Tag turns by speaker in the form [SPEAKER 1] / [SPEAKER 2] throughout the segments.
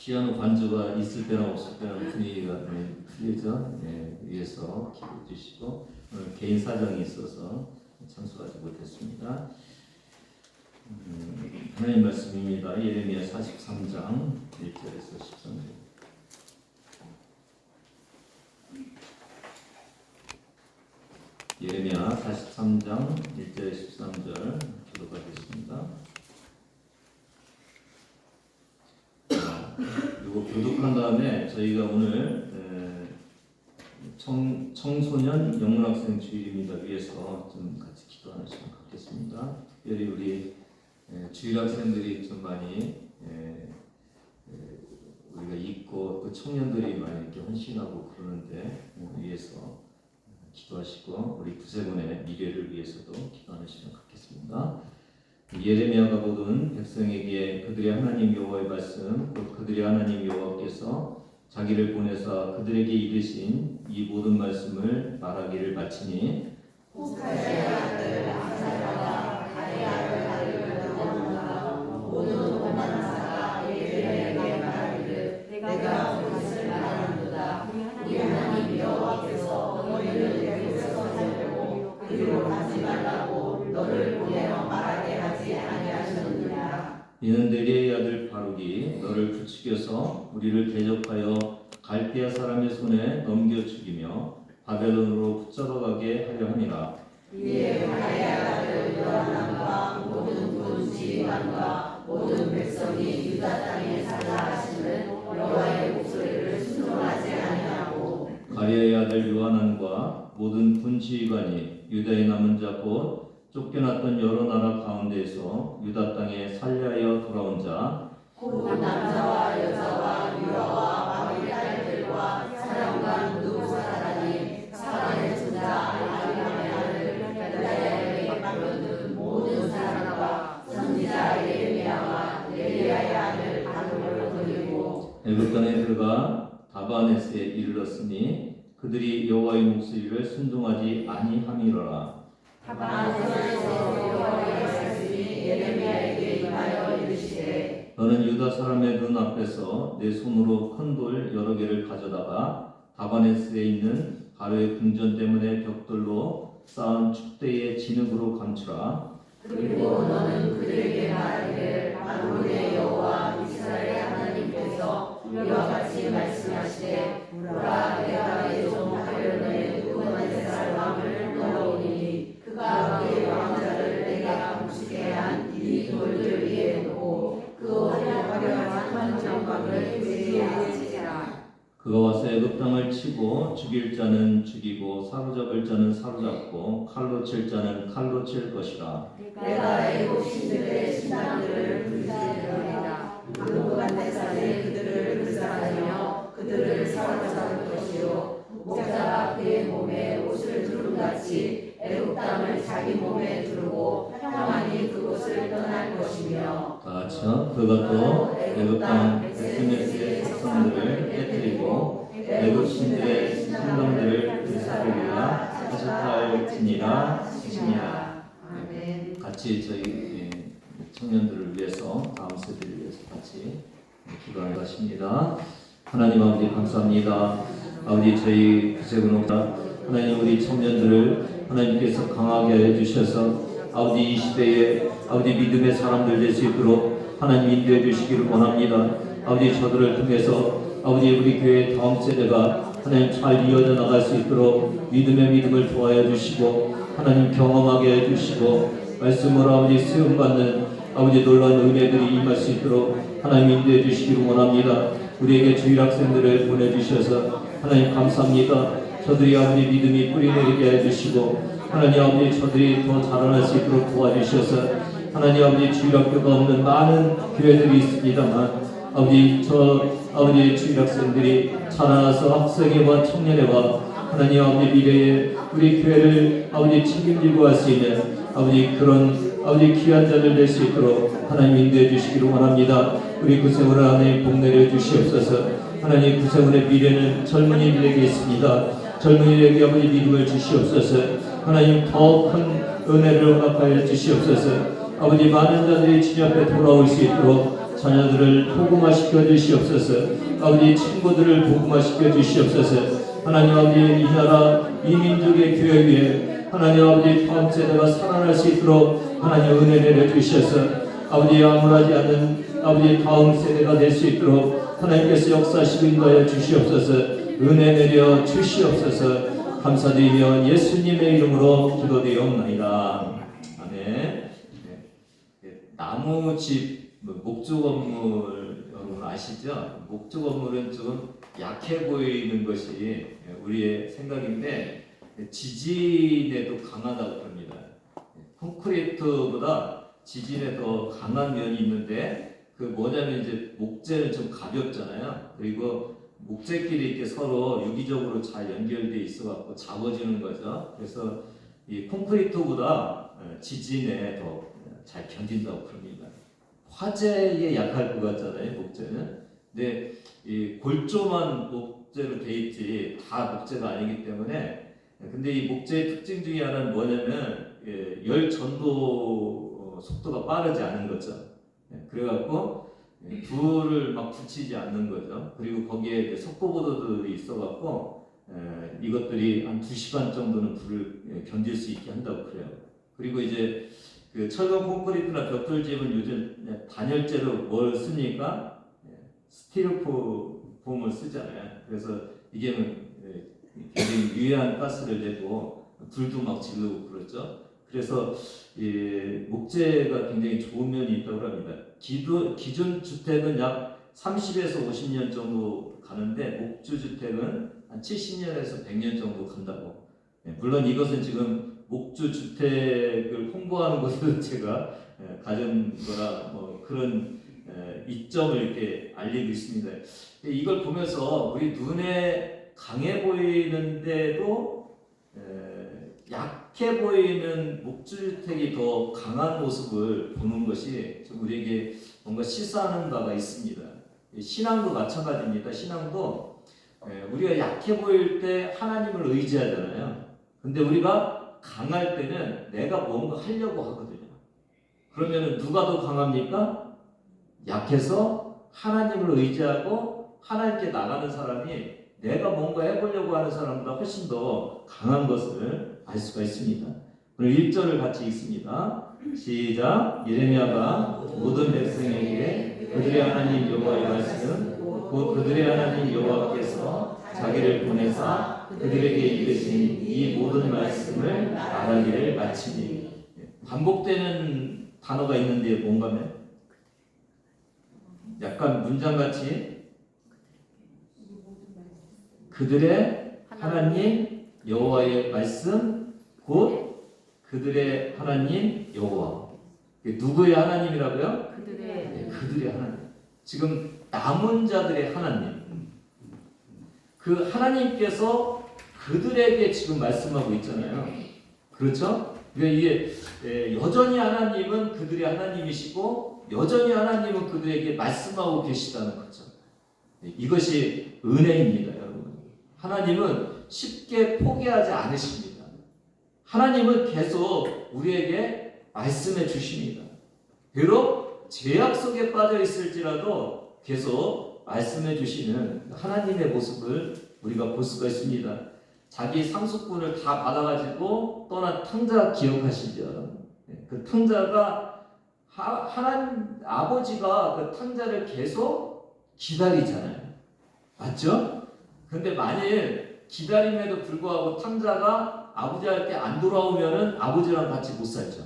[SPEAKER 1] 피아노 반주가 있을 때나 없을 때나 분위기가 틀리죠. 위에서 기도해 주시고 오늘 개인 사정이 있어서 참석하지 못했습니다. 하나님 말씀입니다. 예레미야 43장 1절에서 13절. 예레미야 43장 1절 13절 기도하겠습니다. 이거 교독한 다음에 저희가 오늘 청소년 영문학생 주일입니다. 위해서 좀 같이 기도하는 시간 갖겠습니다. 특별히 우리 주일학생들이 좀 많이 우리가 있고 또 청년들이 많이 이렇게 헌신하고 그러는데 위해서 기도하시고 우리 구세군의 미래를 위해서도 기도하는 시간 갖겠습니다. 예레미야가 보던 백성에게 그들의 하나님 여호와의 말씀 곧 그들의 하나님 여호와께서 자기를 보내사 그들에게 이르신 이 모든 말씀을 말하기를 마치니
[SPEAKER 2] 호사의 아들 아사야가 가의 아들 모든 오만한 자가 예레미야에게 말하기를 내가 그것을 말하는도다. 우리 하나님 여호와께서 너희를 여기서 살려고 그리로 가지 말라고 너를 보내어 말하게 하지 아니하셨느냐.
[SPEAKER 1] 이는 네리의 아들 바룩이 너를 부추겨서 우리를 대적하여 갈대아 사람의 손에 넘겨 죽이며 바벨론으로 붙잡아가게 하려 함이라.
[SPEAKER 2] 이에 가의 아들 요한과 모든 군 지휘관과 모든 백성이 유다 땅에 살라 하시는 여호와의 목소리를 순종하지 아니하고
[SPEAKER 1] 가리아의 아들 요하난과 모든 군 지휘관이 유다의 남은 자 곧 쫓겨났던 여러 나라 가운데에서 유다 땅에 살려하여 돌아온 자
[SPEAKER 2] 곧 남자와 여자와 유아와 마귀의 딸들과 사령관 누부사라다니 사람의 존자 아리마의 아들 gedalia에게 맡겨둔 모든 사람과 선지자 예레미야와 네리야의 아들 바룩을 돌리고
[SPEAKER 1] 애굽 땅에 들어가 다바네스에 이르렀으니 그들이 여호와의 목소리를 순종하지 아니함이로라.
[SPEAKER 2] 다바네스에서 여호와의 말씀이 예레미야에게 임하여 이르시되
[SPEAKER 1] 너는 유다 사람의 눈 앞에서 내 손으로 큰 돌 여러 개를 가져다가 다바네스에 있는 바로의 궁전 때문에 벽돌로 쌓은 축대의 진흙으로 감추라.
[SPEAKER 2] 그리고 너는 그들에게 말하기를 만군의 여호와 이스라엘 하나님께서 이와 같이 말씀하시되 보라 내가 내 종 바벨론의 느부갓네살 왕을 넣어오니 그가 그의 왕자를 내가 묵시게 한 이 돌들 위에 놓고 그 화려한 정광을 그 위에 치리라.
[SPEAKER 1] 그가 와서 애굽 땅을 치고 죽일 자는 죽이고 사로잡을 자는 사로잡고 칼로 칠 자는 칼로 칠 것이라.
[SPEAKER 2] 내가 애굽 신들의 신당들을 불사르리라. 느부갓네살이 그들을 불사르며 그들을 사로잡을 것이요 목자가 그의 몸에 옷을 두름같이 애굽 땅을 자기 몸에 두르고 평안히 그곳을 떠날 것이며
[SPEAKER 1] 다 같이요. 그가 또 애굽 땅 베스메스의 백성들을 깨뜨리고 애굽 신들의 신당들을 불사르리라. 하셨할지니라 하시니라. 같이 저희 청년들을 위해서 다음 세대를 위해서 같이 기도하는 것입니다. 하나님 아버지 감사합니다. 아버지 저희 구세군옥사 하나님 우리 청년들을 하나님께서 강하게 해주셔서 아버지 이 시대에 아버지 믿음의 사람들 될 수 있도록 하나님 인도해 주시기를 원합니다. 아버지 저들을 통해서 아버지 우리 교회 다음 세대가 하나님 잘 이어져 나갈 수 있도록 믿음을 도와여 주시고 하나님 경험하게 해주시고 말씀으로 아버지 수용받는 아버지 놀라운 은혜들이 임할 수 있도록 하나님 인도해 주시기를 원합니다. 우리에게 주일학생들을 보내주셔서 하나님 감사합니다. 저들이 아버지 믿음이 뿌리내리게 해주시고 하나님 아버지 저들이 더 자라날 수 있도록 도와주셔서 하나님 아버지 주일학교가 없는 많은 교회들이 있습니다만 아버지 주일학생들이 자라나서 학생회와 청년회와 하나님 아버지 미래에 우리 교회를 아버지 책임지고 할 수 있는 아버지 그런 아버지 귀한 자들 될 수 있도록 하나님 인도해 주시기를 원합니다. 우리 구세군을 하나님 복내려 주시옵소서. 하나님 구세군의 미래는 젊은이들에게 있습니다. 젊은이들에게 아버지 믿음을 주시옵소서. 하나님 더 큰 은혜를 허락하여 주시옵소서. 아버지 많은 자들이 주님 앞에 돌아올 수 있도록 자녀들을 복음화시켜 주시옵소서. 아버지 친구들을 복음화시켜 주시옵소서. 하나님 아버지 이 나라 이 민족의 교회 위에 하나님 아버지 다음 세대가 살아날 수 있도록 하나님 은혜 내려주셔서 아버지 암울하지 않은 아버지 다음 세대가 될 수 있도록 하나님께서 역사하시고 인도하여 주시옵소서. 은혜 내려 주시옵소서. 감사드리며 예수님의 이름으로 기도드리옵나이다. 아멘. 나무집 목조 건물 여러분 아시죠? 목조 건물은 좀 약해 보이는 것이 우리의 생각인데 지진에도 강하다고 합니다. 콘크리트보다 지진에 더 강한 면이 있는데 그 뭐냐면 이제 목재는 좀 가볍잖아요. 그리고 목재끼리 이렇게 서로 유기적으로 잘 연결돼 있어갖고 잡아주는 거죠. 그래서 이 콘크리트보다 지진에 더 잘 견딘다고 그럽니다. 화재에 약할 것 같잖아요, 목재는. 근데 이 골조만 목재로 돼 있지 다 목재가 아니기 때문에. 근데 이 목재의 특징 중에 하나는 뭐냐면 열 전도 속도가 빠르지 않은 거죠. 그래갖고 불을 막 붙이지 않는 거죠. 그리고 거기에 석고보드들이 있어갖고 이것들이 한 2시간 정도는 불을 견딜 수 있게 한다고 그래요. 그리고 이제 그 철근 콘크리트나 벽돌집은 요즘 단열재로 뭘 쓰니까 스티로폼을 쓰잖아요. 그래서 이게 굉장히 유해한 가스를 내고 불도 막 지르고 그렇죠. 그래서 목재가 굉장히 좋은 면이 있다고 합니다. 기존 주택은 약 30에서 50년 정도 가는데 목조 주택은 한 70년에서 100년 정도 간다고. 물론 이것은 지금 목조 주택을 홍보하는 것으로 제가 가진 거라 뭐 그런 이점을 이렇게 알리고 있습니다. 이걸 보면서 우리 눈에 강해 보이는데도 약해 보이는 목주택이 더 강한 모습을 보는 것이 좀 우리에게 뭔가 시사하는 바가 있습니다. 신앙도 마찬가지입니다. 신앙도 우리가 약해 보일 때 하나님을 의지하잖아요. 근데 우리가 강할 때는 내가 뭔가 하려고 하거든요. 그러면 누가 더 강합니까? 약해서 하나님을 의지하고 하나님께 나가는 사람이 내가 뭔가 해보려고 하는 사람보다 훨씬 더 강한 것을 알 수가 있습니다. 오늘 1절을 같이 읽습니다. 시작. 예레미야가 모든 백성에게 그들의 하나님 여호와의 말씀 곧 그들의 하나님 여호와께서 자기를 보내사 그들에게 이르신 이 모든 말씀을 말하기를 마치니. 반복되는 단어가 있는데 뭔가면 약간 문장같이 그들의 하나님 여호와의 말씀 곧 그들의 하나님 여호와. 누구의 하나님이라고요? 그들의 하나님. 지금 남은 자들의 하나님. 그 하나님께서 그들에게 지금 말씀하고 있잖아요. 그렇죠? 그러니까 이게 여전히 하나님은 그들의 하나님이시고 여전히 하나님은 그들에게 말씀하고 계시다는 거죠. 이것이 은혜입니다, 여러분. 하나님은 쉽게 포기하지 않으십니다. 하나님은 계속 우리에게 말씀해 주십니다. 비록 죄악 속에 빠져 있을지라도 계속 말씀해 주시는 하나님의 모습을 우리가 볼 수가 있습니다. 자기 상속분을 다 받아가지고 떠난 탕자 기억하시죠? 그 탕자가 하나님 아버지가 그 탕자를 계속 기다리잖아요. 맞죠? 근데 만일 기다림에도 불구하고 탕자가 아버지한테 안 돌아오면은 아버지랑 같이 못 살죠.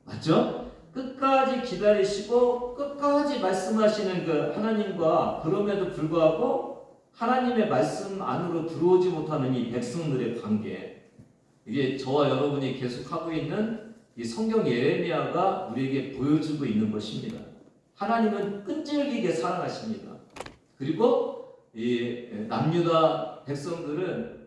[SPEAKER 1] 맞죠? 끝까지 기다리시고 끝까지 말씀하시는 그 하나님과 그럼에도 불구하고 하나님의 말씀 안으로 들어오지 못하는 이 백성들의 관계, 이게 저와 여러분이 계속 하고 있는 이 성경 예레미야가 우리에게 보여주고 있는 것입니다. 하나님은 끈질기게 사랑하십니다. 그리고 이 남유다 백성들은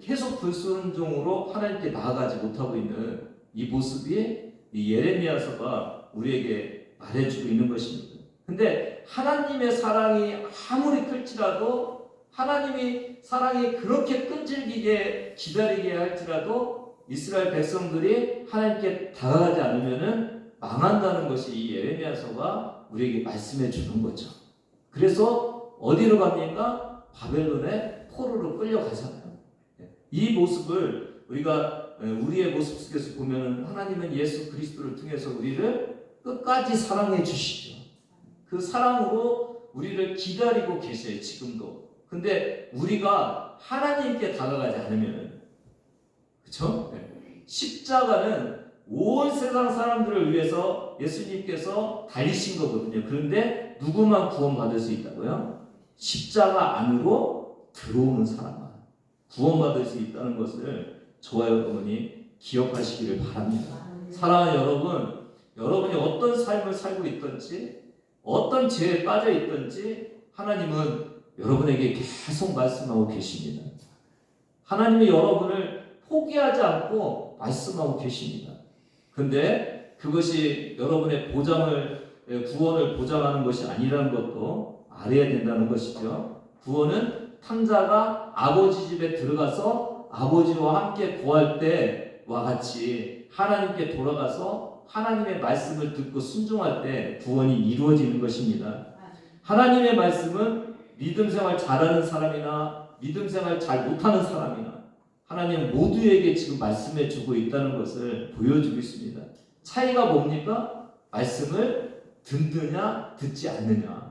[SPEAKER 1] 계속 불순종으로 하나님께 나아가지 못하고 있는 이 모습이 이 예레미야서가 우리에게 말해주고 있는 것입니다. 근데 하나님의 사랑이 아무리 클지라도 하나님이 사랑이 그렇게 끈질기게 기다리게 할지라도 이스라엘 백성들이 하나님께 다가가지 않으면은 망한다는 것이 이 예레미야서가 우리에게 말씀해 주는 거죠. 그래서 어디로 갑니까? 바벨론의 포로로 끌려가잖아요. 이 모습을 우리가 우리의 모습 속에서 보면 하나님은 예수 그리스도를 통해서 우리를 끝까지 사랑해 주시죠. 그 사랑으로 우리를 기다리고 계세요. 지금도. 근데 우리가 하나님께 다가가지 않으면, 그렇죠? 십자가는 온 세상 사람들을 위해서 예수님께서 달리신 거거든요. 그런데 누구만 구원받을 수 있다고요? 십자가 안으로 들어오는 사람만 구원받을 수 있다는 것을 저와 여러분이 기억하시기를 바랍니다. 사랑하는 여러분, 여러분이 어떤 삶을 살고 있든지 어떤 죄에 빠져 있든지 하나님은 여러분에게 계속 말씀하고 계십니다. 하나님이 여러분을 포기하지 않고 말씀하고 계십니다. 근데 그것이 여러분의 구원을 보장하는 것이 아니라는 것도 알아야 된다는 것이죠. 구원은 탕자가 아버지 집에 들어가서 아버지와 함께 거할 때와 같이 하나님께 돌아가서 하나님의 말씀을 듣고 순종할 때 구원이 이루어지는 것입니다. 하나님의 말씀은 믿음 생활 잘하는 사람이나 믿음 생활 잘 못하는 사람이나 하나님 모두에게 지금 말씀해 주고 있다는 것을 보여주고 있습니다. 차이가 뭡니까? 말씀을 듣느냐 듣지 않느냐.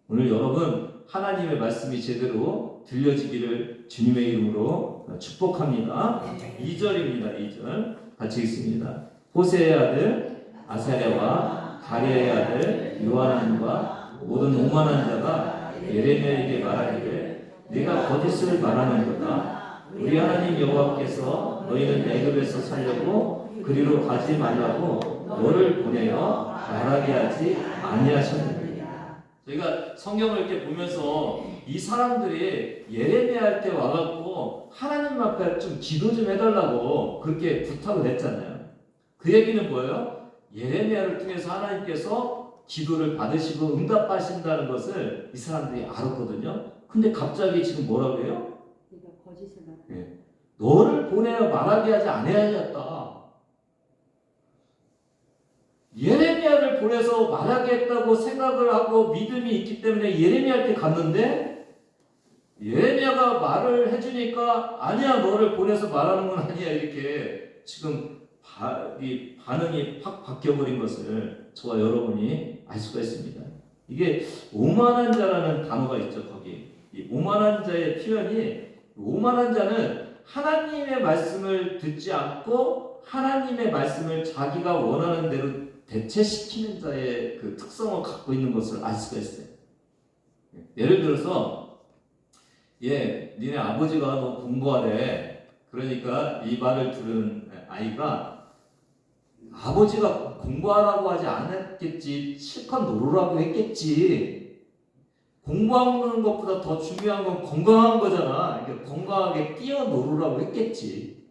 [SPEAKER 1] 오늘 여러분 하나님의 말씀이 제대로 들려지기를 주님의 이름으로 축복합니다. 2절입니다. 2절 같이 읽습니다. 호세의 아들 아사랴와 가랴의 아들 요하난과 모든 오만한 자가 예레미야에게 말하기를 네가 거짓을 말하는도다. 우리 하나님 여호와께서 너희는 애굽에서 살려고 그리로 가지 말라고 너를 보내어 말하게 하지 아니하셨느냐. 저희가 성경을 이렇게 보면서 이 사람들이 예레미야 할 때 와갖고 하나님 앞에 좀 기도 좀 해달라고 그렇게 부탁을 했잖아요. 그 얘기는 뭐예요? 예레미야를 통해서 하나님께서 기도를 받으시고 응답하신다는 것을 이 사람들이 알았거든요. 근데 갑자기 지금 뭐라고 해요? 너를 보내어 말하게 하지 아니하였다. 예레미야를 보내서 말하게 했다고 생각을 하고 믿음이 있기 때문에 예레미야한테 갔는데 예레미야가 말을 해주니까 아니야 너를 보내서 말하는 건 아니야 이렇게 지금 이 반응이 확 바뀌어버린 것을 저와 여러분이 알 수가 있습니다. 이게 오만한 자라는 단어가 있죠. 거기 이 오만한 자의 표현이 오만한 자는 하나님의 말씀을 듣지 않고 하나님의 말씀을 자기가 원하는 대로 대체시키는 자의 그 특성을 갖고 있는 것을 알 수가 있어요. 예를 들어서 니네 아버지가 너 공부하래. 그러니까 이 말을 들은 아이가 아버지가 공부하라고 하지 않았겠지 실컷 놀으라고 했겠지. 공부하는 것보다 더 중요한 건 건강한 거잖아. 그러니까 건강하게 뛰어놀으라고 했겠지.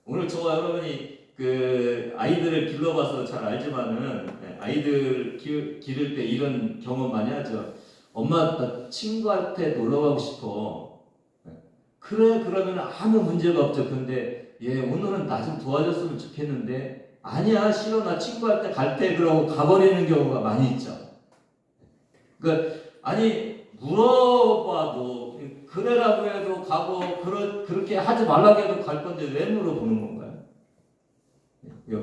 [SPEAKER 1] 오늘 저와 여러분이 그 아이들을 길러봐서 잘 알지만은 아이들 기를 때 이런 경험 많이 하죠. 엄마 나 친구한테 놀러 가고 싶어. 그래 그러면 아무 문제가 없죠. 근데 오늘은 나 좀 도와줬으면 좋겠는데 아니야 싫어 나 친구한테 갈 때 그러고 가버리는 경우가 많이 있죠. 그러니까 아니 물어봐도 그래라고 해도 가고 그렇게 하지 말라고 해도 갈 건데 왜 물어보는 건가요?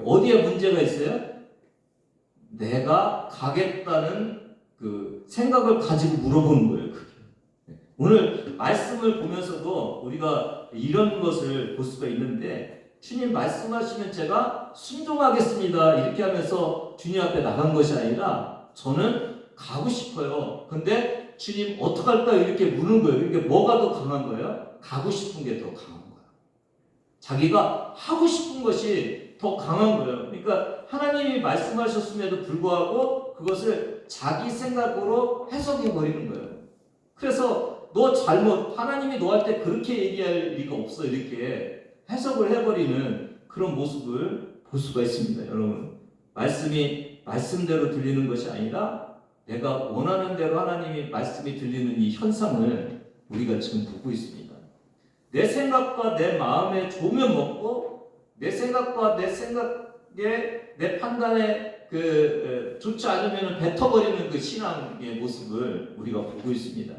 [SPEAKER 1] 어디에 문제가 있어요? 내가 가겠다는 그 생각을 가지고 물어보는 거예요. 그게. 오늘 말씀을 보면서도 우리가 이런 것을 볼 수가 있는데 주님 말씀하시면 제가 순종하겠습니다 이렇게 하면서 주님 앞에 나간 것이 아니라 저는 가고 싶어요. 근데 주님 어떡할까 이렇게 묻는 거예요. 이게 뭐가 더 강한 거예요? 가고 싶은 게 더 강한 거예요. 자기가 하고 싶은 것이 더 강한 거예요. 그러니까 하나님이 말씀하셨음에도 불구하고 그것을 자기 생각으로 해석해 버리는 거예요. 그래서 너 잘못 하나님이 너한테 그렇게 얘기할 리가 없어 이렇게 해석을 해버리는 그런 모습을 볼 수가 있습니다. 여러분 말씀이 말씀대로 들리는 것이 아니라 내가 원하는 대로 하나님이 말씀이 들리는 이 현상을 우리가 지금 보고 있습니다. 내 생각과 내 마음에 좋으면 먹고 내 생각과 내 판단에 좋지 않으면 뱉어버리는 그 신앙의 모습을 우리가 보고 있습니다.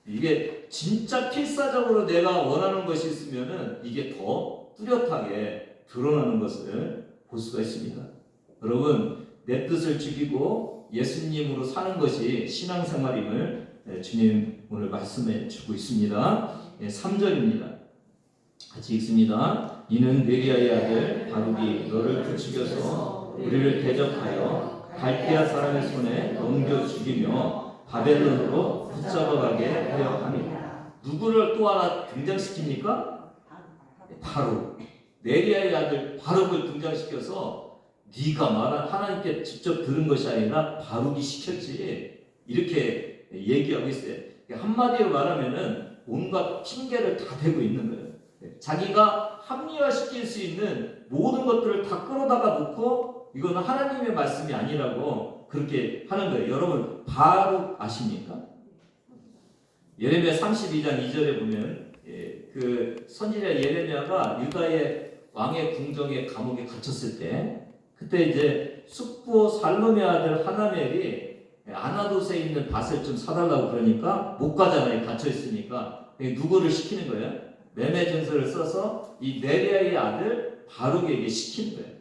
[SPEAKER 1] 이게 진짜 필사적으로 내가 원하는 것이 있으면은 이게 더 뚜렷하게 드러나는 것을 볼 수가 있습니다. 여러분, 내 뜻을 죽이고 예수님으로 사는 것이 신앙생활임을 주님 오늘 말씀해 주고 있습니다. 3절입니다. 같이 읽습니다. 이는 네리아의 아들 바룩이 너를 부추겨서 우리를 대적하여 갈대아 사람의 손에 넘겨 죽이며 바벨론으로 붙잡아가게 하여 함이라. 누구를 또 하나 등장시킵니까? 바룩. 네리아의 아들 바룩을 등장시켜서 네가 말한 하나님께 직접 들은 것이 아니라 바룩이 시켰지, 이렇게 얘기하고 있어요. 한마디로 말하면은 온갖 핑계를 다 대고 있는 거예요. 자기가 합리화시킬 수 있는 모든 것들을 다 끌어다가 놓고 이거는 하나님의 말씀이 아니라고 그렇게 하는 거예요. 여러분, 바룩 아십니까? 예레미야 32장 2절에 보면 그 선지자 예레미야가 유다의 왕의 궁정에 감옥에 갇혔을 때, 그때 이제 숙부 살롬의 아들 하나멜이 아나돗에 있는 밭을 좀 사달라고 그러니까 못 가잖아요. 갇혀 있으니까. 누구를 시키는 거예요? 매매 증서를 써서 이 네리아의 아들 바룩에게 시키는 거예요.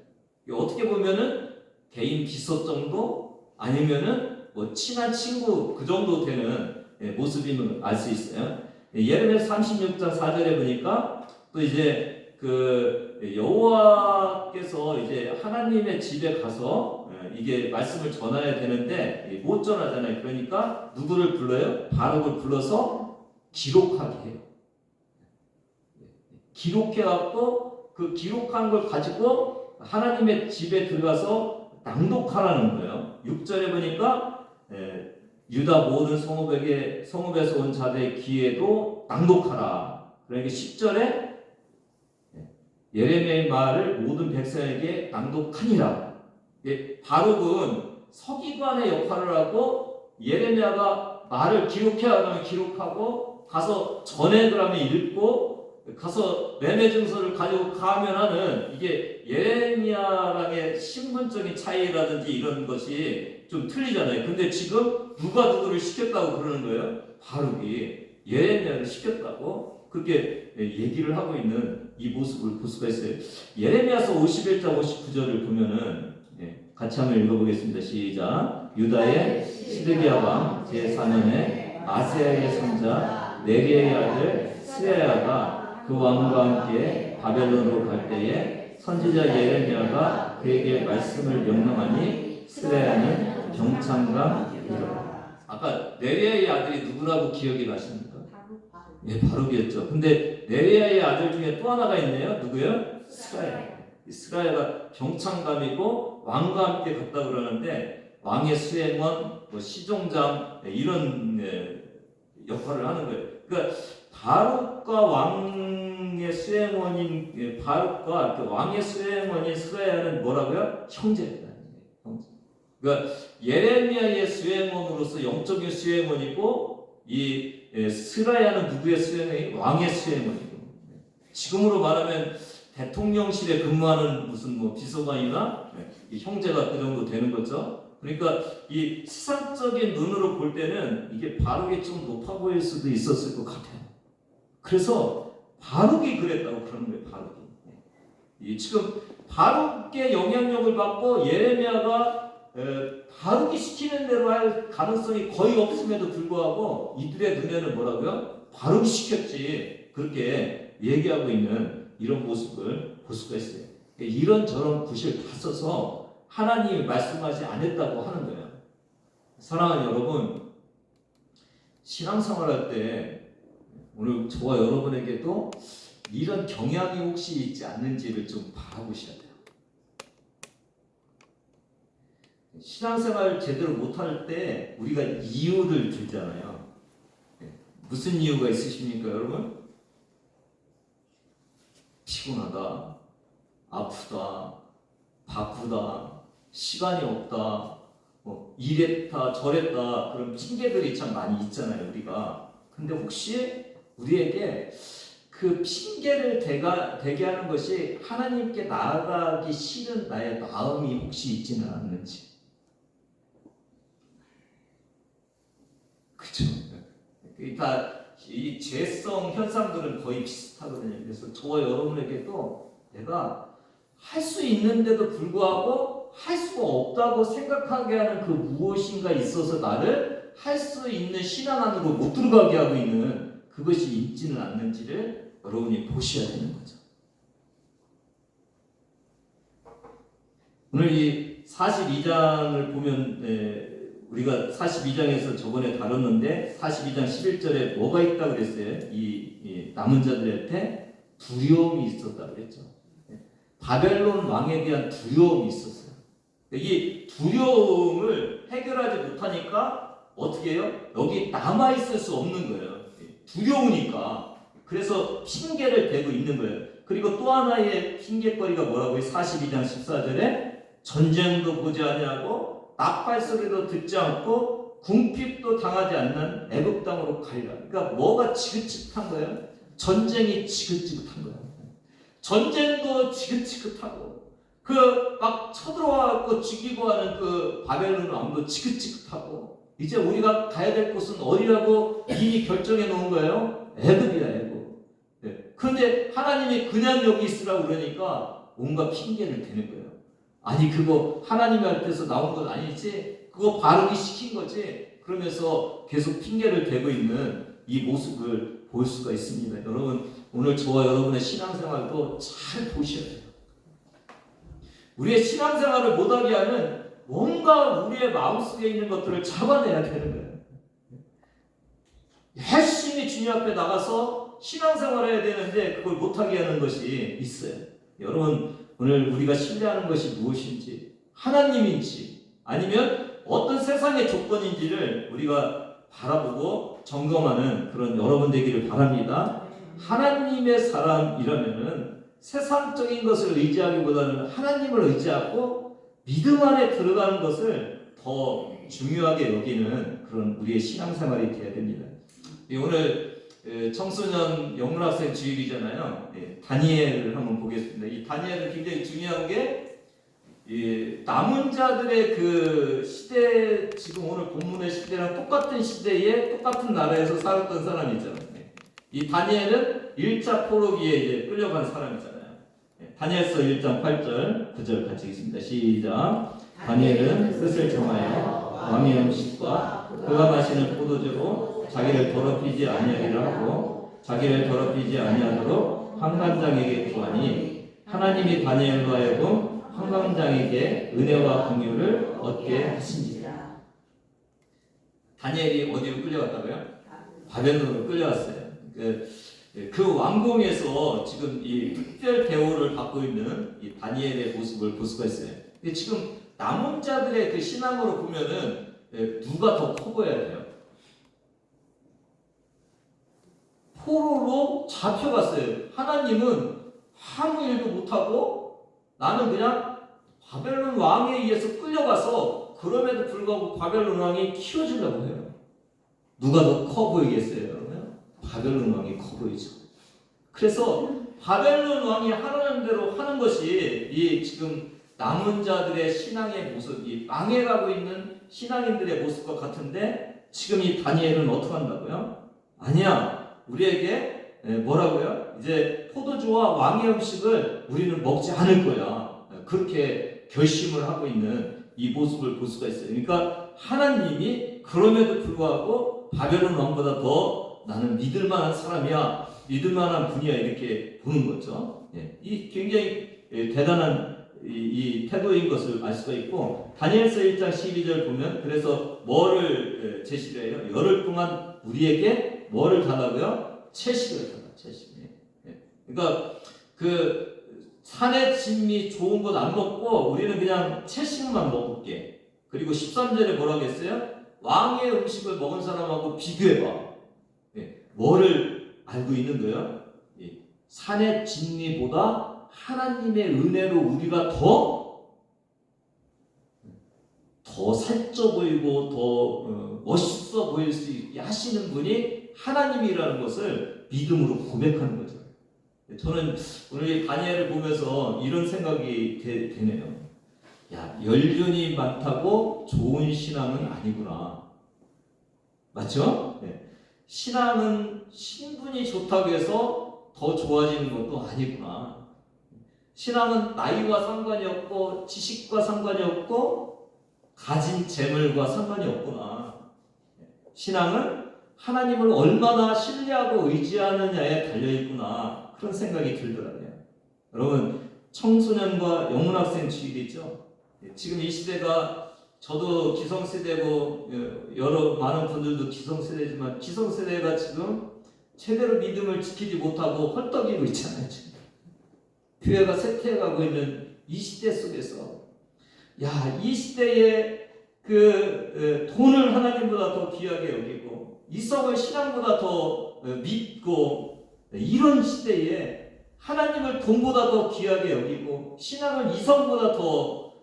[SPEAKER 1] 어떻게 보면은 개인 비서 정도 아니면은 뭐 친한 친구 그 정도 되는 모습임을 알 수 있어요. 예레미야 36장 4절에 보니까 또 이제 그 여호와께서 이제 하나님의 집에 가서 이게 말씀을 전해야 되는데 못 전하잖아요. 그러니까 누구를 불러요? 바룩을 불러서 기록하게 해요. 기록해갖고 그 기록한 걸 가지고 하나님의 집에 들어가서 낭독하라는 거예요. 6절에 보니까 유다 모든 성읍에서 온 자들의 귀에도 낭독하라. 그러니까 10절에 예레미야의 말을 모든 백성에게 낭독하니라. 바룩은 서기관의 역할을 하고 예레미야가 말을 기록해야 기록하고 가서 전해 그러면 읽고 가서 매매 증서를 가지고 가면 하는, 이게 예레미야랑의 신분적인 차이라든지 이런 것이 좀 틀리잖아요. 근데 지금 누가 누구를 시켰다고 그러는 거예요? 바룩이 예레미야를 시켰다고 그렇게 얘기를 하고 있는 이 모습을 볼 수가 있어요. 예레미야서 51장 59절을 보면은 같이 한번 읽어보겠습니다. 시작. 유다의 시드기야 왕 제4년에 아세야의 손자 네리아의 아들 스레야가 그 왕과 함께 바벨론으로 갈 때에 선지자 예레미야가 그에게 말씀을 명령하니 스레야는 병창감이더라. 아까 네리아의 아들이 누구라고 기억이 나십니까? 바룩이었죠. 근데 네리아의 아들 중에 또 하나가 있네요. 누구요? 스라야. 스라야가 병창감이고 왕과 함께 갔다 그러는데 왕의 수행원, 시종장 이런 역할을 하는 거예요. 그러니까 바룩과 왕의 수행원인 바룩과 왕의 수행원인 스라야는 뭐라고요? 형제다. 형제. 그러니까 예레미야의 수행원으로서 영적인 수행원이고 이 스라야는 누구의 수행원이? 왕의 수행원이고. 지금으로 말하면 대통령실에 근무하는 무슨 뭐 비서관이나 형제가 그 정도 되는 거죠. 그러니까 이 세상적인 눈으로 볼 때는 이게 바룩이 좀 높아 보일 수도 있었을 것 같아요. 그래서 바룩이 그랬다고 그러는 거예요. 바룩이. 지금 바룩의 영향력을 받고 예레미야가 바룩이 시키는 대로 할 가능성이 거의 없음에도 불구하고 이들의 눈에는 뭐라고요? 바룩이 시켰지, 그렇게 얘기하고 있는 이런 모습을 볼 수가 있어요. 이런저런 구실 다 써서 하나님이 말씀하지 않았다고 하는 거예요. 사랑하는 여러분, 신앙생활할 때 오늘 저와 여러분에게도 이런 경향이 혹시 있지 않는지를 좀 바라보셔야 돼요. 신앙생활 제대로 못할 때 우리가 이유를 들잖아요. 무슨 이유가 있으십니까, 여러분? 피곤하다, 아프다, 바쁘다, 시간이 없다, 이랬다 저랬다, 그런 핑계들이 참 많이 있잖아요, 우리가. 근데 혹시 우리에게 그 핑계를 대게 하는 것이 하나님께 나아가기 싫은 나의 마음이 혹시 있지는 않는지. 그렇죠? 그러니까 이 죄성 현상들은 거의 비슷하거든요. 그래서 저와 여러분에게도 내가 할 수 있는데도 불구하고 할 수가 없다고 생각하게 하는 그 무엇인가 있어서 나를 할 수 있는 신앙 안으로 못 들어가게 하고 있는 그것이 있지는 않는지를 여러분이 보셔야 되는 거죠. 오늘 이 42장을 보면 우리가 42장에서 저번에 다뤘는데 42장 11절에 뭐가 있다고 그랬어요? 이 남은 자들한테 두려움이 있었다고 그랬죠. 바벨론 왕에 대한 두려움이 있었어요. 이 두려움을 해결하지 못하니까 어떻게 해요? 여기 남아있을 수 없는 거예요. 두려우니까. 그래서 핑계를 대고 있는 거예요. 그리고 또 하나의 핑계거리가 뭐라고요? 42장 14절에 전쟁도 보지 아니하고 나팔 소리도 듣지 않고 궁핍도 당하지 않는 애굽 땅으로 가리라. 그러니까 뭐가 지긋지긋한 거예요? 전쟁이 지긋지긋한 거예요. 전쟁도 지긋지긋하고 그 막 쳐들어와서 죽이고 하는 그 바벨론 왕도 지긋지긋하고 이제 우리가 가야 될 곳은 어디라고 이미 결정해 놓은 거예요? 애굽이야, 애굽. 네. 그런데 하나님이 그냥 여기 있으라고 그러니까 뭔가 핑계를 대는 거예요. 아니 그거 하나님이 할 때서 나온 건 아니지, 그거 바르기 시킨 거지. 그러면서 계속 핑계를 대고 있는 이 모습을 볼 수가 있습니다. 여러분, 오늘 저와 여러분의 신앙생활도 잘 보셔야 돼요. 우리의 신앙생활을 못하게 하는 뭔가 우리의 마음속에 있는 것들을 잡아내야 되는 거예요. 열심히 주님 앞에 나가서 신앙생활을 해야 되는데 그걸 못하게 하는 것이 있어요. 여러분, 오늘 우리가 신뢰하는 것이 무엇인지, 하나님인지 아니면 어떤 세상의 조건인지를 우리가 바라보고 점검하는 그런 여러분 되기를 바랍니다. 하나님의 사람이라면은 세상적인 것을 의지하기보다는 하나님을 의지하고 믿음 안에 들어가는 것을 더 중요하게 여기는 그런 우리의 신앙생활이 되어야 됩니다. 오늘 청소년 영문학생 주일이잖아요. 다니엘을 한번 보겠습니다. 이 다니엘은 굉장히 중요한 게 남은 자들의 그 시대, 지금 오늘 본문의 시대랑 똑같은 시대에 똑같은 나라에서 살았던 사람이잖아요. 이 다니엘은 1차 포로기에 이제 끌려간 사람이잖아요. 다니엘서 1장 8절 9절 같이 읽습니다. 시작. 다니엘은 뜻을 정하여 왕의 음식과 그가 마시는 포도주로 자기를 더럽히지 아니하리라 하고 자기를 더럽히지 아니하도록 환관장에게 구하니 하나님이 다니엘로 하여금 환관장에게 은혜와 긍휼을 얻게 하시니라. 다니엘이 어디로 끌려갔다고요? 바벨론으로 끌려갔어요. 그 왕궁에서 지금 이 특별 대우를 받고 있는 이 다니엘의 모습을 볼 수가 있어요. 근데 지금 남은 자들의 그 신앙으로 보면은 누가 더 커 보여야 돼요? 포로로 잡혀갔어요. 하나님은 아무 일도 못하고 나는 그냥 바벨론 왕에 의해서 끌려가서 그럼에도 불구하고 바벨론 왕이 키워주려고 해요. 누가 더 커 보이겠어요? 바벨론 왕이 커 보이죠. 그래서 바벨론 왕이 하라는 대로 하는 것이 이 지금 남은 자들의 신앙의 모습, 이 망해가고 있는 신앙인들의 모습과 같은데 지금 이 다니엘은 어떻게 한다고요? 아니야, 우리에게 뭐라고요? 이제 포도주와 왕의 음식을 우리는 먹지 않을 거야. 그렇게 결심을 하고 있는 이 모습을 볼 수가 있어요. 그러니까 하나님이 그럼에도 불구하고 바벨론 왕보다 더 나는 믿을 만한 사람이야, 믿을 만한 분이야, 이렇게 보는 거죠. 이 굉장히 대단한 이 태도인 것을 알 수가 있고, 다니엘서 1장 12절 보면 그래서 뭐를 제시를 해요? 열흘 동안 우리에게 뭐를 달라고요? 채식을 달라. 채식. 그러니까 그 산의 진미 좋은 것 안 먹고 우리는 그냥 채식만 먹을게. 그리고 13절에 뭐라고 했어요? 왕의 음식을 먹은 사람하고 비교해봐. 뭐를 알고 있는 거예요? 산의 진미보다 하나님의 은혜로 우리가 더 살쪄 보이고 더 멋있어 보일 수 있게 하시는 분이 하나님이라는 것을 믿음으로 고백하는 거죠. 저는 오늘 이 다니엘을 보면서 이런 생각이 되네요. 야, 연륜이 많다고 좋은 신앙은 아니구나. 맞죠? 네. 신앙은 신분이 좋다고 해서 더 좋아지는 것도 아니구나. 신앙은 나이와 상관이 없고 지식과 상관이 없고 가진 재물과 상관이 없구나. 신앙은 하나님을 얼마나 신뢰하고 의지하느냐에 달려있구나. 그런 생각이 들더라고요. 여러분, 청소년과 영문학생 주일이죠. 지금 이 시대가 저도 기성세대고 여러 많은 분들도 기성세대지만 기성세대가 지금 제대로 믿음을 지키지 못하고 헐떡이고 있잖아요. 지금. 교회가 쇠퇴해가고 있는 이 시대 속에서 이 시대에 돈을 하나님보다 더 귀하게 여기고 이성을 신앙보다 더 믿고 이런 시대에 하나님을 돈보다 더 귀하게 여기고 신앙을 이성보다 더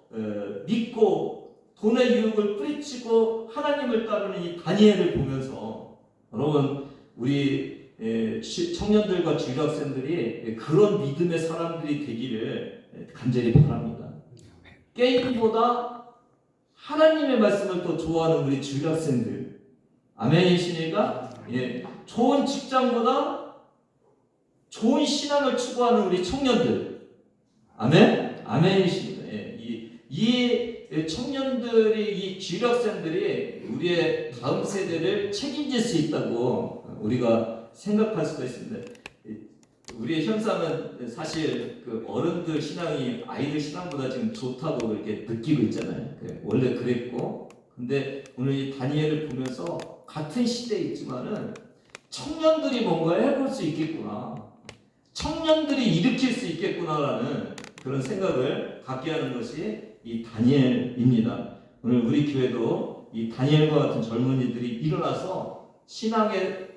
[SPEAKER 1] 믿고 돈의 유혹을 뿌리치고 하나님을 따르는 이 다니엘을 보면서 여러분 우리 청년들과 주일학생들이 그런 믿음의 사람들이 되기를 간절히 바랍니다. 게임보다 하나님의 말씀을 더 좋아하는 우리 주일학생들, 아멘이시니까? 예, 좋은 직장보다 좋은 신앙을 추구하는 우리 청년들, 아멘, 아멘이시니까? 예, 이 청년들이 이 주일학생들이 우리의 다음 세대를 책임질 수 있다고 우리가 생각할 수가 있습니다. 우리의 현상은 사실 그 어른들 신앙이 아이들 신앙보다 지금 좋다고 이렇게 느끼고 있잖아요. 원래 그랬고, 근데 오늘 이 다니엘을 보면서 같은 시대에 있지만은 청년들이 뭔가 해볼 수 있겠구나, 청년들이 일으킬 수 있겠구나라는 그런 생각을 갖게 하는 것이 이 다니엘입니다. 오늘 우리 교회도 이 다니엘과 같은 젊은이들이 일어나서 신앙을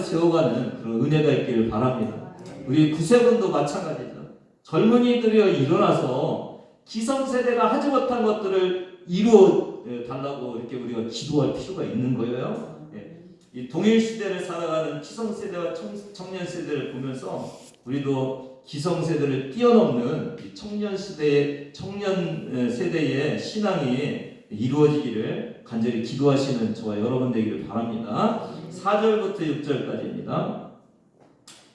[SPEAKER 1] 세워가는 그런 은혜가 있기를 바랍니다. 우리 구세군도 마찬가지죠. 젊은이들이 일어나서 기성세대가 하지 못한 것들을 이루어 달라고 이렇게 우리가 기도할 필요가 있는 거예요. 이 동일시대를 살아가는 기성세대와 청년세대를 보면서 우리도 기성세대를 뛰어넘는 청년세대의 신앙이 이루어지기를 간절히 기도하시는 저와 여러분 되기를 바랍니다. 4절부터 6절까지입니다.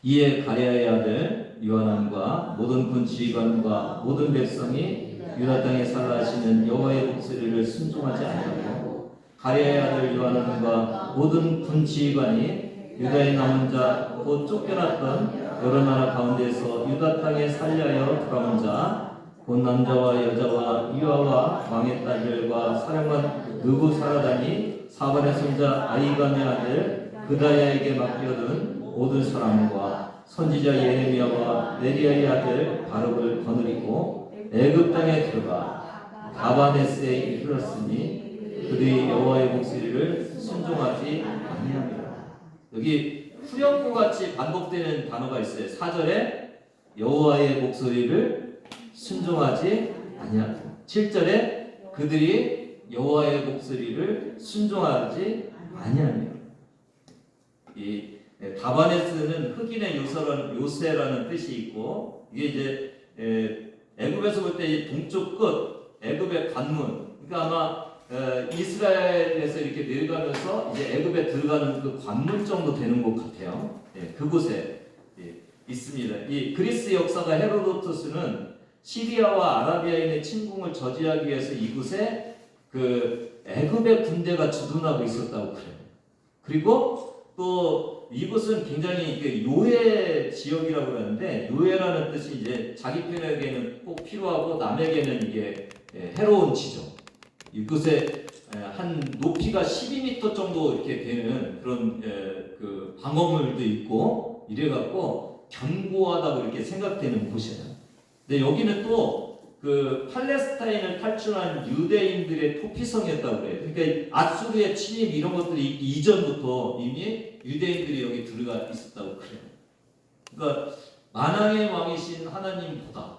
[SPEAKER 1] 이에 가랴의 아들 요하난과 모든 군 지휘관과 모든 백성이 유다 땅에 살라 하시는 여호와의 목소리를 순종하지 아니하고 가랴의 아들 요하난과 모든 군 지휘관이 유다에 남은 자 곧 쫓겨났던 여러 나라 가운데서 유다 땅에 살려하여 돌아온 자 곧 남자와 여자와 유아와 왕의 딸들과 사령관 느부사라단이 사반의 손자 아이감의 아들 그다야에게 맡겨둔 모든 사람과 선지자 예레미야와 네리야의 아들 바룩을 거느리고 애굽 땅에 들어가 가바네스에 이르렀으니 그들이 여호와의 목소리를 순종하지 아니하니라. 여기 후렴구 같이 반복되는 단어가 있어요. 4절에 여호와의 목소리를 순종하지 아니하니라. 7절에 그들이 여호와의 목소리를 순종하지 아니하니라. 이 가바네스는 흑인의 요새라는 뜻이 있고, 이게 이제 애굽에서 볼 때 이 동쪽 끝 애굽의 관문, 그러니까 아마 이스라엘에서 이렇게 내려가면서 이제 애굽에 들어가는 그 관문 정도 되는 것 같아요. 그곳에 있습니다. 이 그리스 역사가 헤로도토스는 시리아와 아라비아인의 침공을 저지하기 위해서 이곳에 그 애굽의 군대가 주둔하고 있었다고 그래요. 그리고 또 이곳은 굉장히 요해 지역이라고 하는데, 요해라는 뜻이 이제 자기 편에게는 꼭 필요하고 남에게는 이게 해로운 지점. 이곳에 한 높이가 12m 정도 이렇게 되는 그런 그 방어물도 있고 이래갖고 견고하다고 이렇게 생각되는 곳이에요. 근데 여기는 또 그 팔레스타인을 탈출한 유대인들의 토피성이었다고 그래요. 그러니까 아수르의 침입 이런 것들이 이전부터 이미 유대인들이 여기 들어가 있었다고 그래요. 그러니까 만왕의 왕이신 하나님보다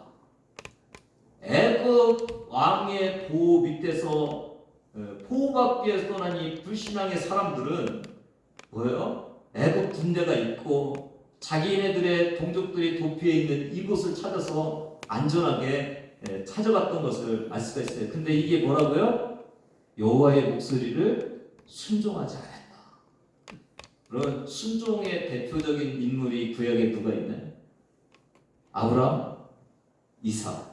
[SPEAKER 1] 애굽 왕의 보호 밑에서 보호받기 위해서 떠난 이 불신앙의 사람들은 뭐예요? 애굽 군대가 있고 자기네들의 동족들이 도피해 있는 이곳을 찾아서 안전하게 찾아갔던 것을 알 수가 있어요. 근데 이게 뭐라고요? 여호와의 목소리를 순종하지 않았다. 그런 순종의 대표적인 인물이 구약에 누가 있나요? 아브라함, 이삭.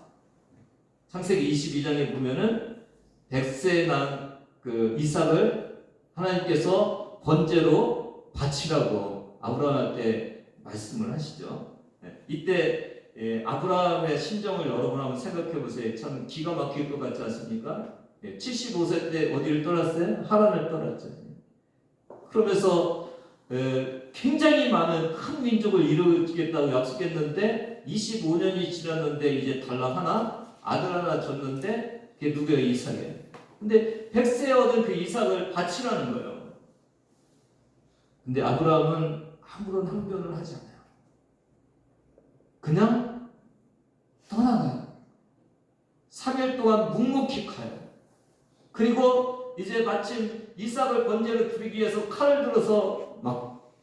[SPEAKER 1] 창세기 22장에 보면은 100세에 난 그 이삭을 하나님께서 번제로 바치라고 아브라함한테 말씀을 하시죠. 이때 아브라함의 심정을 여러분 한번 생각해 보세요. 참 기가 막힐 것 같지 않습니까? 75세 때 어디를 떠났어요? 하란을 떠났죠. 그러면서 굉장히 많은 큰 민족을 이루겠다고 약속했는데 25년이 지났는데 이제 달랑 하나 아들 하나 줬는데 그게 누구예요? 이삭이에요. 근데 100세에 얻은 그 이삭을 바치라는 거예요. 근데 아브라함은 아무런 항변을 하지 않아요. 그냥 떠나가요. 3일 동안 묵묵히 가요. 그리고 이제 마침 이삭을 번제로 드리기 위해서 칼을 들어서 막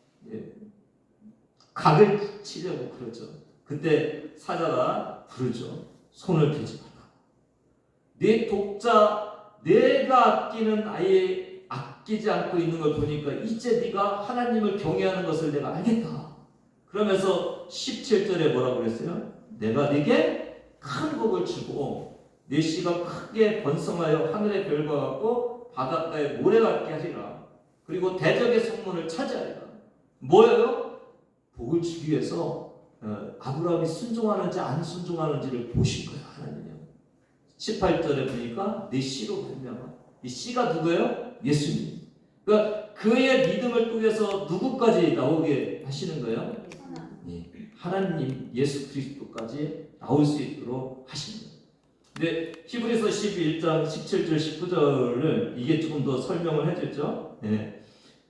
[SPEAKER 1] 각을 치려고 그러죠. 그때 사자가 부르죠. 손을 대지 마라. 네 독자 내가 아끼는 아예 아끼지 않고 있는 걸 보니까 이제 네가 하나님을 경외하는 것을 내가 알겠다. 그러면서 17절에 뭐라고 그랬어요? 내가 네게 큰 복을 주고 네 씨가 크게 번성하여 하늘의 별과 같고 바닷가의 모래 같게 하리라. 그리고 대적의 성문을 차지하리라. 뭐예요? 복을 주기 위해서 아브라함이 순종하는지 안 순종하는지를 보신 거예요. 하나님이요. 18절에 보니까 네 씨로 말미암아. 이 씨가 누구예요? 예수님. 그러니까 그의 믿음을 통해서 누구까지 나오게 하시는 거예요? 하나님 예수 그리스도까지 나올 수 있도록 하시는 거예요. 근데 히브리서 11장 17절 19절을 이게 조금 더 설명을 해줬죠.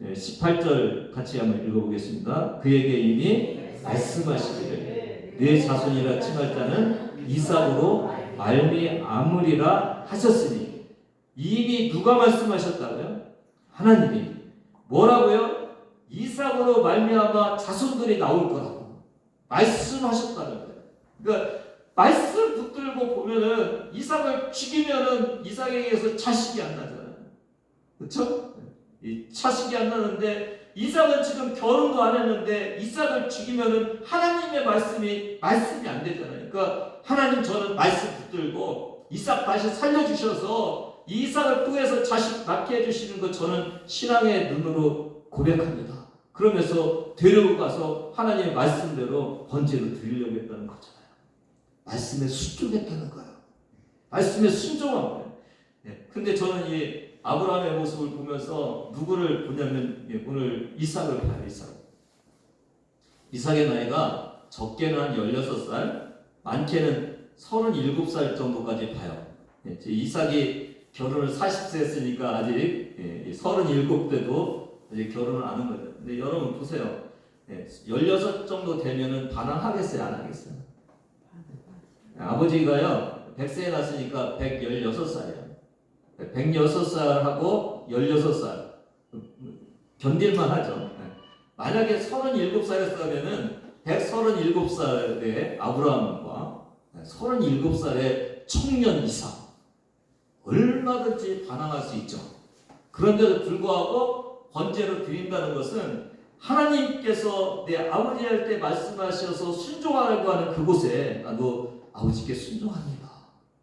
[SPEAKER 1] 18절 같이 한번 읽어보겠습니다. 그에게 이미 말씀하시기를 내 자손이라 칭할 자는 이삭으로 말미암으리라 하셨으니 이미 누가 말씀하셨다고요? 하나님이. 뭐라고요? 이삭으로 말미암아 자손들이 나올 거라고 말씀하셨다는 거예요. 그러니까 말씀 붙들고 보면은 이삭을 죽이면은 이삭에 의해서 자식이 안 나잖아요. 그렇죠? 이 자식이 안 나는데 이삭은 지금 결혼도 안 했는데 이삭을 죽이면은 하나님의 말씀이 안 되잖아요. 그러니까 하나님 저는 말씀 붙들고 이삭 다시 살려주셔서 이삭을 통해서 자식 낳게 해주시는 것 저는 신앙의 눈으로 고백합니다. 그러면서 데리고 가서 하나님의 말씀대로 번제로 드리려고 했다는 거잖아요. 말씀에 순종했다는 거예요. 말씀에 순종한 거예요. 근데 저는 이 아브라함의 모습을 보면서 누구를 보냐면 오늘 이삭을 봐요. 이삭의 나이가 적게는 한 16살, 많게는 37살 정도까지 봐요. 이삭이 결혼을 40세 했으니까 아직 37대도 아직 결혼을 안 한 거죠. 근데 여러분 보세요. 16 정도 되면은 반항하겠어요? 안 하겠어요? 아버지가요 100세에 났으니까 116살이에요. 106살하고 16살 견딜만 하죠. 만약에 37살이었다면 137살의 아브라함과 37살의 청년 이삭 얼마든지 반항할 수 있죠. 그런데도 불구하고 번제로 드린다는 것은 하나님께서 내 아버지 할 때 말씀하셔서 순종하라고 하는 그곳에 나도 아버지께 순종합니다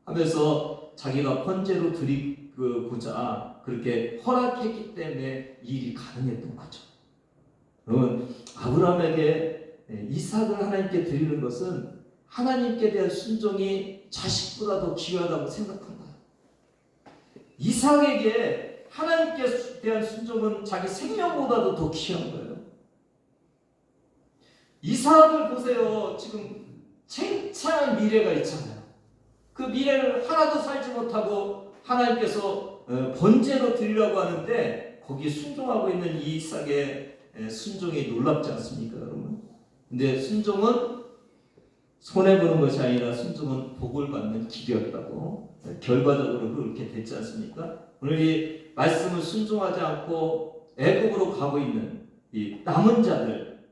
[SPEAKER 1] 하면서 자기가 번제로 드리고자 그렇게 허락했기 때문에 이 일이 가능했던 거죠. 여러분 아브라함에게 이삭을 하나님께 드리는 것은 하나님께 대한 순종이 자식보다 더 귀하다고 생각한 거예요. 이삭에게 하나님께 대한 순종은 자기 생명보다도 더 귀한 거예요. 이삭을 보세요. 지금 창창한 미래가 있잖아요. 그 미래를 하나도 살지 못하고 하나님께서 번제로 드리려고 하는데 거기에 순종하고 있는 이 이삭의 순종이 놀랍지 않습니까, 여러분? 근데 순종은 손해보는 것이 아니라 순종은 복을 받는 길이었다고 결과적으로 그렇게 됐지 않습니까? 오늘 이 말씀을 순종하지 않고 애굽으로 가고 있는 이 남은 자들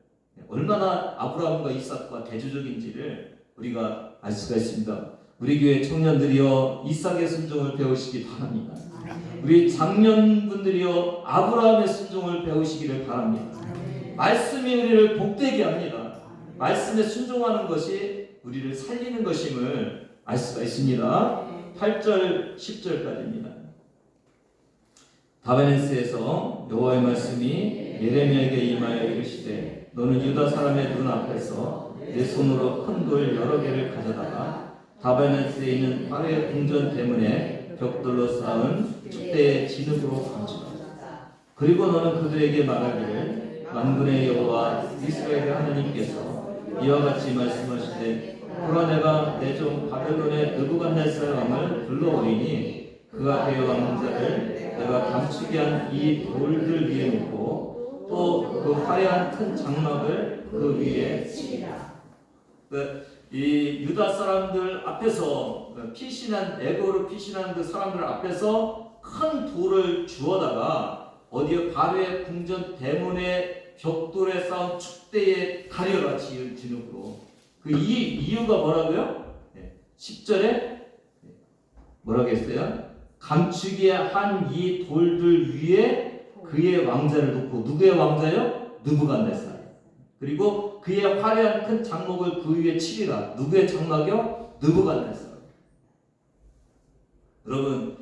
[SPEAKER 1] 얼마나 아브라함과 이삭과 대조적인지를 우리가 알 수가 있습니다. 우리 교회 청년들이여 이삭의 순종을 배우시기 바랍니다. 우리 장년분들이여 아브라함의 순종을 배우시기를 바랍니다. 말씀이 우리를 복되게 합니다. 말씀에 순종하는 것이 우리를 살리는 것임을 알 수가 있습니다. 8절 10절까지입니다. 다베네스에서 여호와의 말씀이 예레미야에게 임하여 이르시되 너는 유다 사람의 눈 앞에서 내 손으로 큰 돌 여러 개를 가져다가 다베네스에 있는 바로의 궁전 대문에 벽돌로 쌓은 축대의 진흙으로 감추라. 그리고 너는 그들에게 말하기를 만군의 여호와 이스라엘의 하나님께서 이와 같이 말씀하시되 보라 내가 내 종 바벨론의 느부갓네살 왕을 불러오리니 그가 그의 왕자를 내가 감추게 한 이 돌들 위에 놓고 또 그 화려한 큰 장막을 그 위에 치리라. 이 유다 사람들 앞에서 피신한 애고로 피신한 그 사람들 앞에서 큰 돌을 주워다가 어디에 바로의 궁전 대문에 벽돌에 쌓은 축대에 가려라 지은 진흙으로. 그 이유가 뭐라고요? 10절에 뭐라고 했어요? 감추기에 한 이 돌들 위에 그의 왕자를 놓고. 누구의 왕자요? 느부갓네살. 그리고 그의 화려한 큰 장막을 그 위에 치리라. 누구의 장막이요? 느부갓네살. 여러분,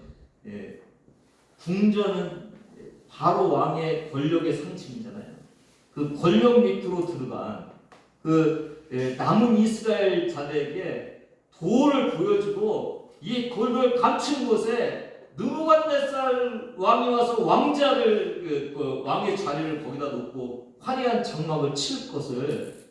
[SPEAKER 1] 궁전은 바로 왕의 권력의 상징이잖아요. 그 권력 밑으로 들어간 남은 이스라엘 자들에게 돌을 보여주고 이 돌을 감춘 곳에 느부갓네살 왕이 와서 왕자를 왕의 자리를 거기다 놓고 화려한 장막을 칠 것을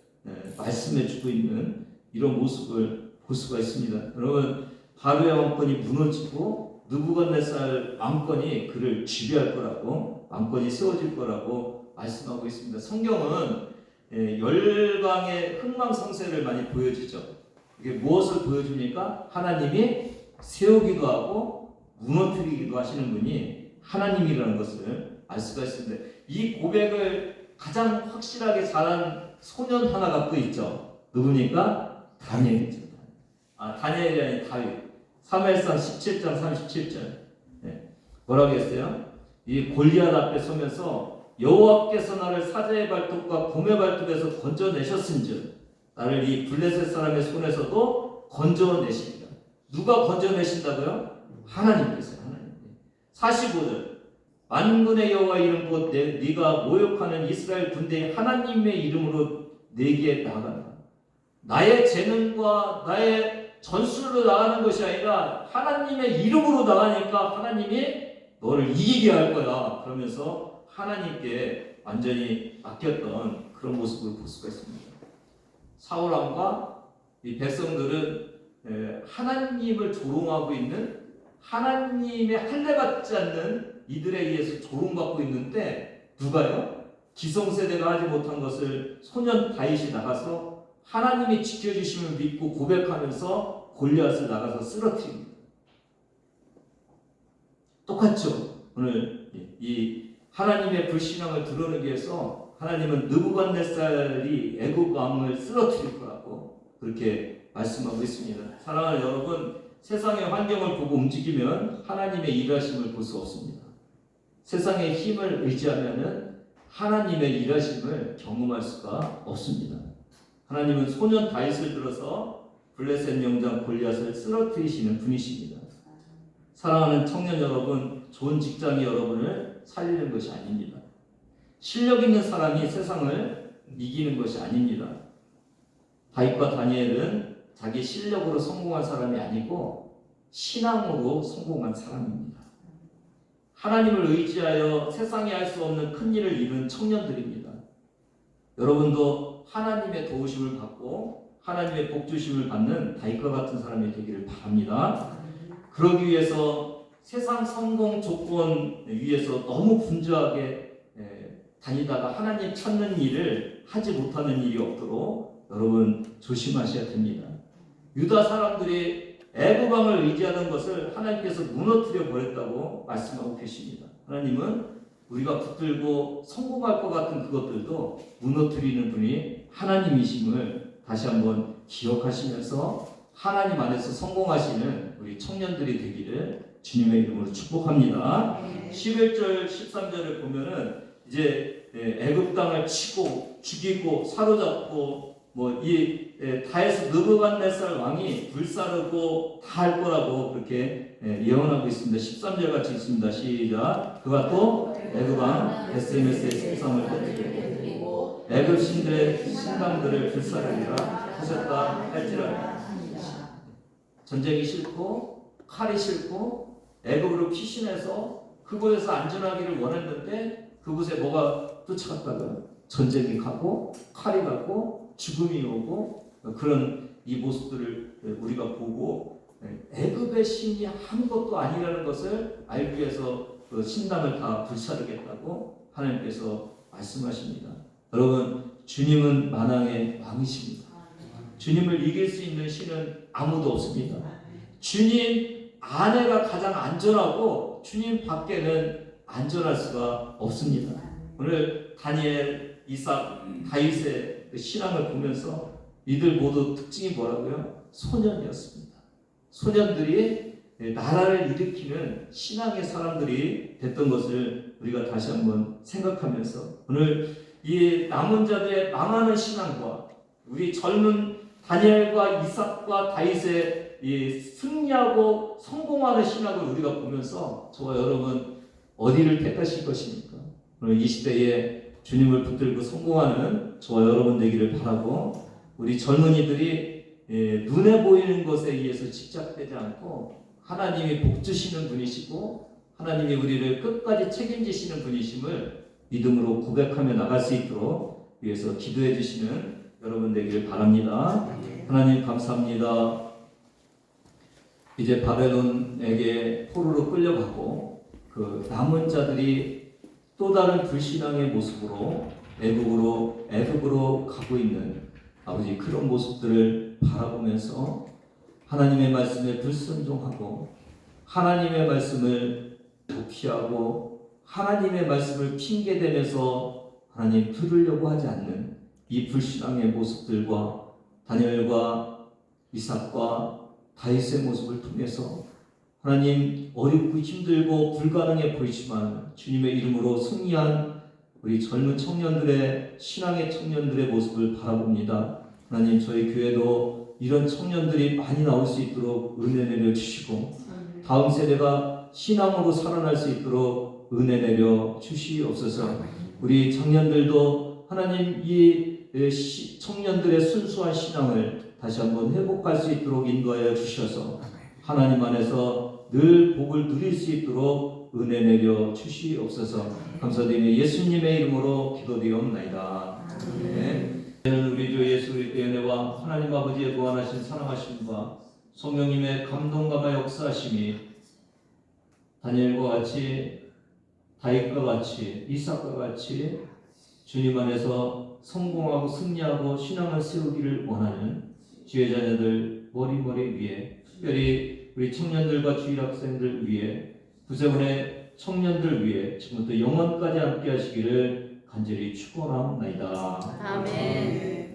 [SPEAKER 1] 말씀해주고 있는 이런 모습을 볼 수가 있습니다. 여러분, 바로의 왕권이 무너지고 느부갓네살 왕권이 그를 지배할 거라고, 왕권이 세워질 거라고 말씀하고 있습니다. 성경은 열강의 흥망성쇠를 많이 보여주죠. 이게 무엇을 보여줍니까? 하나님이 세우기도 하고 무너뜨리기도 하시는 분이 하나님이라는 것을 알 수가 있습니다. 이 고백을 가장 확실하게 잘한 소년 하나가 또 있죠. 누구니까? 다니엘이죠. 다니엘이 아닌 다윗. 사무엘상 17장 37절. 뭐라고 했어요? 이 골리앗 앞에 서면서 여호와께서 나를 사자의 발톱과 곰의 발톱에서 건져내셨은즉 나를 이 블레셋 사람의 손에서도 건져내십니다. 누가 건져내신다고요? 하나님께서요. 하나님. 45절. 만군의 여호와 이름 곧 네가 모욕하는 이스라엘 군대의 하나님의 이름으로 내게 나간다. 나의 재능과 나의 전술로 나가는 것이 아니라 하나님의 이름으로 나가니까 하나님이 너를 이기게 할 거야. 그러면서 하나님께 완전히 맡겼던 그런 모습을 볼 수가 있습니다. 사울 왕과 이 백성들은 하나님을 조롱하고 있는, 하나님의 할례받지 않는 이들에 의해서 조롱받고 있는데 누가요? 기성세대가 하지 못한 것을 소년 다윗이 나가서 하나님이 지켜주심을 믿고 고백하면서 골리앗을 나가서 쓰러뜨립니다. 똑같죠. 오늘 이 하나님의 불신앙을 드러내기 위해서 하나님은 느부갓네살이 애국 왕을 쓰러뜨릴 거라고 그렇게 말씀하고 있습니다. 사랑하는 여러분, 세상의 환경을 보고 움직이면 하나님의 일하심을 볼 수 없습니다. 세상의 힘을 의지하면 하나님의 일하심을 경험할 수가 없습니다. 하나님은 소년 다윗을 들어서 블레셋 명장 골리앗을 쓰러뜨리시는 분이십니다. 사랑하는 청년 여러분, 좋은 직장이 여러분을 살리는 것이 아닙니다. 실력 있는 사람이 세상을 이기는 것이 아닙니다. 다윗과 다니엘은 자기 실력으로 성공한 사람이 아니고 신앙으로 성공한 사람입니다. 하나님을 의지하여 세상에 할 수 없는 큰 일을 이룬 청년들입니다. 여러분도 하나님의 도우심을 받고 하나님의 복주심을 받는 다윗과 같은 사람이 되기를 바랍니다. 그러기 위해서 세상 성공 조건 위에서 너무 분주하게 다니다가 하나님 찾는 일을 하지 못하는 일이 없도록 여러분 조심하셔야 됩니다. 유다 사람들이 애굽 왕을 의지하는 것을 하나님께서 무너뜨려 버렸다고 말씀하고 계십니다. 하나님은 우리가 붙들고 성공할 것 같은 그것들도 무너뜨리는 분이 하나님이심을 다시 한번 기억하시면서 하나님 안에서 성공하시는 우리 청년들이 되기를 주님의 이름으로 축복합니다. 11절 13절을 보면은 이제 애굽 땅을 치고 죽이고 사로잡고 다에서 느부갓네살 왕이 불사르고 다 할 거라고 그렇게 예언하고 있습니다. 13절 같이 있습니다. 시작. 그가 또 애굽 왕 베스메스의 세상을 깨뜨리고 애굽 신들의 신당들을 불사르리라 하셨다 할지라도 전쟁이 싫고 칼이 싫고 애굽으로 피신해서 그곳에서 안전하기를 원했는데 그곳에 뭐가 쫓아갔다가 전쟁이 가고 칼이 가고 죽음이 오고 그런 이 모습들을 우리가 보고 애굽의 신이 아무것도 아니라는 것을 알기 위해서 그 신당을 다 불사르겠다고 하나님께서 말씀하십니다. 여러분, 주님은 만왕의 왕이십니다. 주님을 이길 수 있는 신은 아무도 없습니다. 주님 안에가 가장 안전하고 주님 밖에는 안전할 수가 없습니다. 오늘 다니엘, 이삭, 다윗의 그 신앙을 보면서 이들 모두 특징이 뭐라고요? 소년이었습니다. 소년들이 나라를 일으키는 신앙의 사람들이 됐던 것을 우리가 다시 한번 생각하면서 오늘 이 남은 자들의 망하는 신앙과 우리 젊은 다니엘과 이삭과 다윗의 이 승리하고 성공하는 신앙을 우리가 보면서 저와 여러분 어디를 택하실 것입니까? 오늘 이 시대에 주님을 붙들고 성공하는 저와 여러분 되기를 바라고 우리 젊은이들이 눈에 보이는 것에 의해서 집착되지 않고 하나님이 복주시는 분이시고 하나님이 우리를 끝까지 책임지시는 분이심을 믿음으로 고백하며 나갈 수 있도록 위해서 기도해 주시는 여러분 되기를 바랍니다. 하나님 감사합니다. 이제 바벨론에게 포로로 끌려가고 그 남은 자들이 또 다른 불신앙의 모습으로 애굽으로 가고 있는 아버지 그런 모습들을 바라보면서 하나님의 말씀에 불순종하고 하나님의 말씀을 도피하고 하나님의 말씀을 핑계대면서 하나님 들으려고 하지 않는 이 불신앙의 모습들과 다니엘과 이삭과 다윗의 모습을 통해서 하나님 어렵고 힘들고 불가능해 보이지만 주님의 이름으로 승리한 우리 젊은 청년들의 신앙의 청년들의 모습을 바라봅니다. 하나님 저희 교회도 이런 청년들이 많이 나올 수 있도록 은혜 내려 주시고 다음 세대가 신앙으로 살아날 수 있도록 은혜 내려 주시옵소서. 우리 청년들도 하나님 이 청년들의 순수한 신앙을 다시 한번 회복할 수 있도록 인도하여 주셔서 하나님 안에서 늘 복을 누릴 수 있도록 은혜 내려 주시옵소서. 감사드리며 예수님의 이름으로 기도드리옵나이다. 네. 우리 주 예수 그리스도의 은혜와 하나님 아버지의 무한하신 사랑하심과 성령님의 감동감과 역사하심이 다니엘과 같이 다윗과 같이 이삭과 같이 주님 안에서 성공하고 승리하고 신앙을 세우기를 원하는 주의 자녀들 머리 위에 특별히 우리 청년들과 주일 학생들 위에 구세군의 청년들 위해 지금부터 영원까지 함께 하시기를 간절히 축원하옵나이다.
[SPEAKER 2] 아멘.